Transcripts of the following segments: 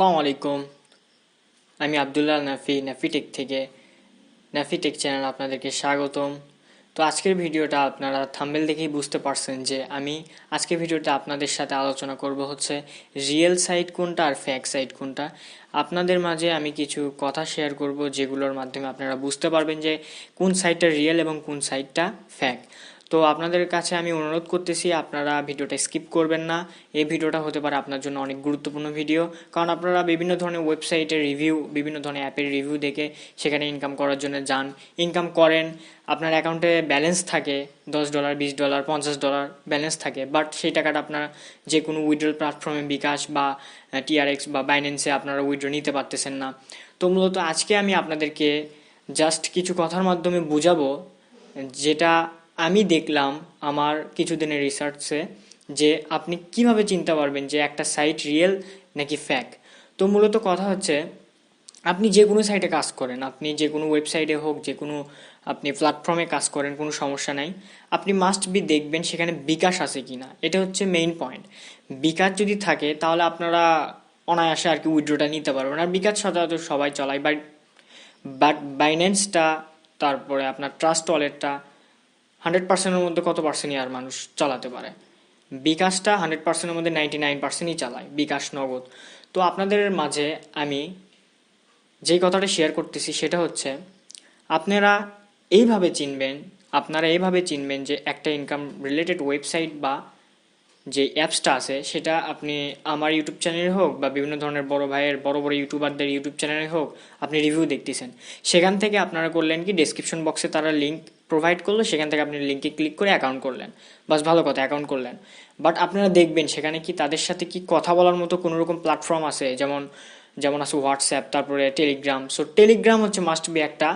আসসালামু আলাইকুম। আমি আব্দুল্লাহ নাফিটেক থেকে নাফিটেক চ্যানেল আপনাদেরকে স্বাগতম। তো আজকের ভিডিওটা আপনারা থাম্বনেল দেখেই বুঝতে পারছেন যে আমি আজকের ভিডিওটা আপনাদের সাথে আলোচনা করব হচ্ছে রিয়েল সাইট কোনটা আর ফ্যাক সাইট কোনটা। আপনাদের মাঝে আমি কিছু কথা শেয়ার করব যেগুলোর মাধ্যমে আপনারা বুঝতে পারবেন যে কোন সাইটটা রিয়েল এবং কোন সাইটটা ফ্যাক। তো আপনাদের কাছে আমি অনুরোধ করতেছি আপনারা ভিডিওটা স্কিপ করবেন না। এই ভিডিওটা হতে পারে আপনার জন্য অনেক গুরুত্বপূর্ণ ভিডিও, কারণ আপনারা বিভিন্ন ধরনের ওয়েবসাইটের রিভিউ, বিভিন্ন ধরনের অ্যাপের রিভিউ দেখে সেখানে ইনকাম করার জন্য যান, ইনকাম করেন, আপনার অ্যাকাউন্টে ব্যালেন্স থাকে $10, $20, $50 ব্যালেন্স থাকে, বাট সেই টাকাটা আপনার যে কোনো উইথড্রল প্ল্যাটফর্মে বিকাশ বা টিআরএক্স বা বাইন্যান্সে আপনারা উইথড্র নিতে পারতেছেন না। তো মূলত আজকে আমি আপনাদেরকে জাস্ট কিছু কথার মাধ্যমে বুঝাবো যেটা আমি দেখলাম আমার কিছুদিনের রিসার্চে, যে আপনি কিভাবে চিনতে পারবেন যে একটা সাইট রিয়েল নাকি ফ্যাক। তো মূলত কথা হচ্ছে, আপনি যে কোনো সাইটে কাজ করেন, আপনি যে কোনো ওয়েবসাইটে হোক, যে কোনো আপনি প্ল্যাটফর্মে কাজ করেন, কোনো সমস্যা নাই, আপনি মাস্ট বি দেখবেন সেখানে বিকাশ আছে কি না। এটা হচ্ছে মেইন পয়েন্ট। বিকাশ যদি থাকে তাহলে আপনারা অনায়াসে আর কি উইথড্রটা নিতে পারবেন। আর বিকাশ সচরাচর সবাই চালায়, বাট বাইন্যান্সটা, তারপরে আপনার ট্রাস্ট ওয়ালেটটা 100%-এর মধ্যে কত পার্সেন্টই আর মানুষ চালাতে পারে। বিকাশটা 100%-এর মধ্যে 99%ই চালায়, বিকাশ নগদ। তো আপনাদের মাঝে আমি যেই কথাটা শেয়ার করতেছি সেটা হচ্ছে, আপনারা এইভাবে চিনবেন যে একটা ইনকাম রিলেটেড ওয়েবসাইট বা যে অ্যাপসটা আছে সেটা আপনি আমার ইউটিউব চ্যানেলে হোক বা বিভিন্ন ধরনের বড় ভাইয়ের বড় বড় ইউটিউবারদের ইউটিউব চ্যানেলে হোক আপনি রিভিউ দেখতেছেন, সেখান থেকে আপনারা করলেন কি, ডেসক্রিপশন বক্সে তারা লিঙ্ক প্রোভাইড করলো, সেখান থেকে আপনি লিঙ্কে ক্লিক করে অ্যাকাউন্ট করলেন, বাস ভালো কথা, অ্যাকাউন্ট করলেন। বাট আপনারা দেখবেন সেখানে কি তাদের সাথে কি কথা বলার মতো কোনো রকম প্ল্যাটফর্ম আছে, যেমন যেমন আছে হোয়াটসঅ্যাপ, তারপরে টেলিগ্রাম। সো টেলিগ্রাম হচ্ছে মাস্ট বি একটা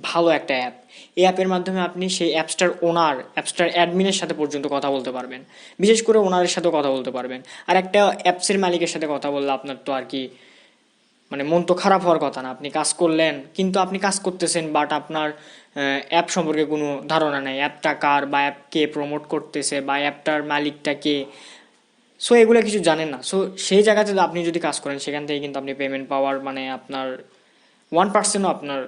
ভালো একটা অ্যাপ। এই অ্যাপের মাধ্যমে আপনি সেই অ্যাপসটার অ্যাডমিনের সাথে পর্যন্ত কথা বলতে পারবেন, বিশেষ করে ওনারের সাথে কথা বলতে পারবেন। আর একটা অ্যাপসের মালিকের সাথে কথা বললে আপনার তো আর কি, মানে মন তো খারাপ হওয়ার কথা না। আপনি কাজ করলেন, কিন্তু আপনি কাজ করতেছেন, বাট আপনার অ্যাপ সম্পর্কে কোনো ধারণা নেই, অ্যাপটা কার বা অ্যাপ কে প্রমোট করতেছে বা অ্যাপটার মালিকটা কে। সো এগুলো কিছু জানেন না। সো সেই জায়গাতে আপনি যদি কাজ করেন, সেখান থেকে কিন্তু আপনি পেমেন্ট পাওয়ার মানে আপনার 1%ও আপনার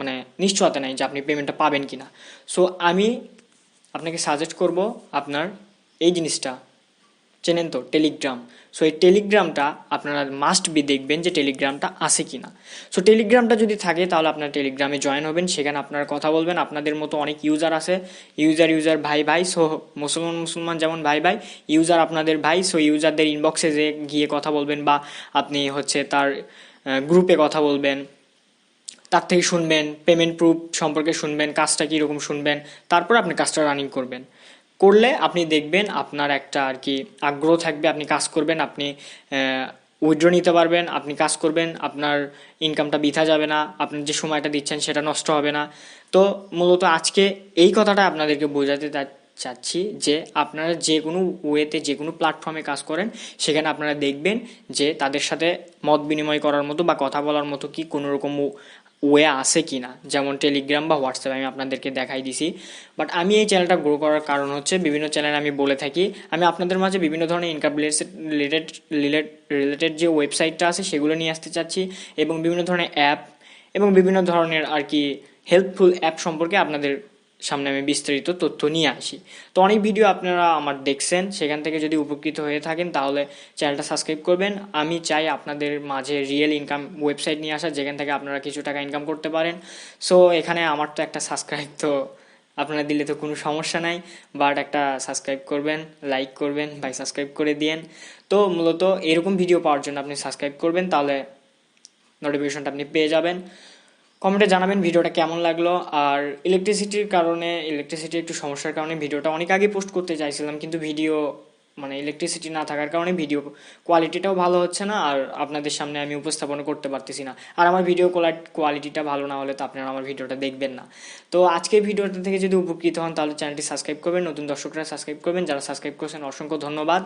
মানে নিশ্চয়তা নেই যে আপনি পেমেন্টটা পাবেন কিনা। সো আমি আপনাকে সাজেস্ট করব, আপনার এই জিনিসটা চেনেন তো, টেলিগ্রাম। সো এই টেলিগ্রামটা আপনারা মাস্ট বি দেখবেন যে টেলিগ্রামটা আছে কিনা। সো টেলিগ্রামটা যদি থাকে তাহলে আপনার টেলিগ্রামে জয়েন হবেন, সেখানে আপনারা কথা বলবেন। আপনাদের মতো অনেক ইউজার আছে, ইউজার ভাই ভাই। সো মুসলমান যেমন ভাই ভাই, ইউজার আপনাদের ভাই। সো ইউজারদের ইনবক্সে যে গিয়ে কথা বলবেন, বা আপনি হচ্ছে তার গ্রুপে কথা বলবেন, তার থেকে শুনবেন, পেমেন্ট প্রুফ সম্পর্কে শুনবেন, কাজটা কীরকম শুনবেন, তারপর আপনি কাজটা রানিং করবেন। করলে আপনি দেখবেন আপনার একটা আর কি আগ্রহ থাকবে, আপনি কাজ করবেন, আপনি উইথড্র নিতে পারবেন, আপনি কাজ করবেন, আপনার ইনকামটা বৃথা যাবে না, আপনি যে সময়টা দিচ্ছেন সেটা নষ্ট হবে না। তো মূলত আজকে এই কথাটা আপনাদেরকে বোঝাতে চাচ্ছি যে আপনারা যে কোনো ওয়েতে, যে কোনো প্ল্যাটফর্মে কাজ করেন, সেখানে আপনারা দেখবেন যে তাদের সাথে মত বিনিময় করার মতো বা কথা বলার মতো কি কোনো রকম ওয়ে আছে কি না। যেমন টেলিগ্রাম বা হোয়াটসঅ্যাপ আমি আপনাদেরকে দেখাই দিছি। বাট আমি এই চ্যানেলটা গ্রো করার কারণ হচ্ছে, বিভিন্ন চ্যানেলে আমি বলে থাকি আমি আপনাদের মাঝে বিভিন্ন ধরনের ইনকাম রিলেটেড যে ওয়েবসাইটটা আছে সেগুলো নিয়ে আসতে চাচ্ছি, এবং বিভিন্ন ধরনের অ্যাপ এবং বিভিন্ন ধরনের আর কি হেল্পফুল অ্যাপ সম্পর্কে আপনাদের সামনে আমি বিস্তারিত তথ্য নিয়ে আসি। তো অনেক ভিডিও আপনারা আমার দেখছেন, সেখান থেকে যদি উপকৃত হয়ে থাকেন তাহলে চ্যানেলটা সাবস্ক্রাইব করবেন। আমি চাই আপনাদের মাঝে রিয়েল ইনকাম ওয়েবসাইট নিয়ে আসা, যেখান থেকে আপনারা কিছু টাকা ইনকাম করতে পারেন। সো এখানে আমার তো একটা সাবস্ক্রাইব তো আপনারা দিলে তো কোনো সমস্যা নাই, বাট একটা সাবস্ক্রাইব করবেন, লাইক করবেন, ভাই সাবস্ক্রাইব করে দিয়েন। তো মূলত এরকম ভিডিও পাওয়ার জন্য আপনি সাবস্ক্রাইব করবেন, তাহলে নোটিফিকেশনটা আপনি পেয়ে যাবেন। কমেন্টে জানাবেন ভিডিওটা কেমন লাগলো। আর ইলেকট্রিসিটির একটু সমস্যার কারণে ভিডিওটা অনেক আগে পোস্ট করতে চাইছিলাম, কিন্তু ভিডিও মানে ইলেকট্রিসিটি না থাকার কারণে ভিডিও কোয়ালিটিটাও ভালো হচ্ছে না, আর আপনাদের সামনে আমি উপস্থাপন করতে পারতেছি না। আর আমার ভিডিও কোয়ালিটিটা ভালো না হলে তো আপনারা আমার ভিডিওটা দেখবেন না। তো আজকের ভিডিওটা থেকে যদি উপকৃত হন তাহলে চ্যানেলটি সাবস্ক্রাইব করবেন, নতুন দর্শকরা সাবস্ক্রাইব করবেন, যারা সাবস্ক্রাইব করছেন অসংখ্য ধন্যবাদ।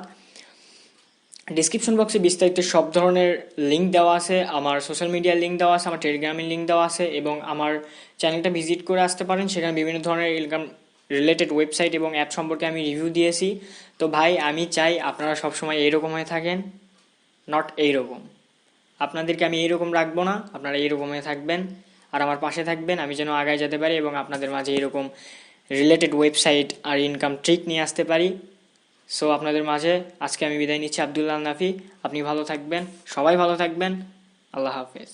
ডিসক্রিপশন বক্সে বিস্তারিত সব ধরনের লিঙ্ক দেওয়া আছে, আমার সোশ্যাল মিডিয়ার লিঙ্ক দেওয়া আছে, আমার টেলিগ্রামের লিঙ্ক দেওয়া আছে, এবং আমার চ্যানেলটা ভিজিট করে আসতে পারেন। সেখানে বিভিন্ন ধরনের ইনকাম রিলেটেড ওয়েবসাইট এবং অ্যাপ সম্পর্কে আমি রিভিউ দিয়েছি। তো ভাই, আমি চাই আপনারা সবসময় এরকম হয়ে থাকেন। নট এইরকম। আপনাদেরকে আমি এইরকম রাখবো না, আপনারা এইরকমই থাকবেন আর আমার পাশে থাকবেন, আমি যেন আগায় যেতে পারি এবং আপনাদের মাঝে এরকম রিলেটেড ওয়েবসাইট আর ইনকাম ট্রিক নিয়ে আসতে পারি। সো আপনাদের মাঝে আজকে আমি বিদায় নিচ্ছি, আব্দুল্লাহ নাফি। আপনি ভালো থাকবেন, সবাই ভালো থাকবেন। আল্লাহ হাফেজ।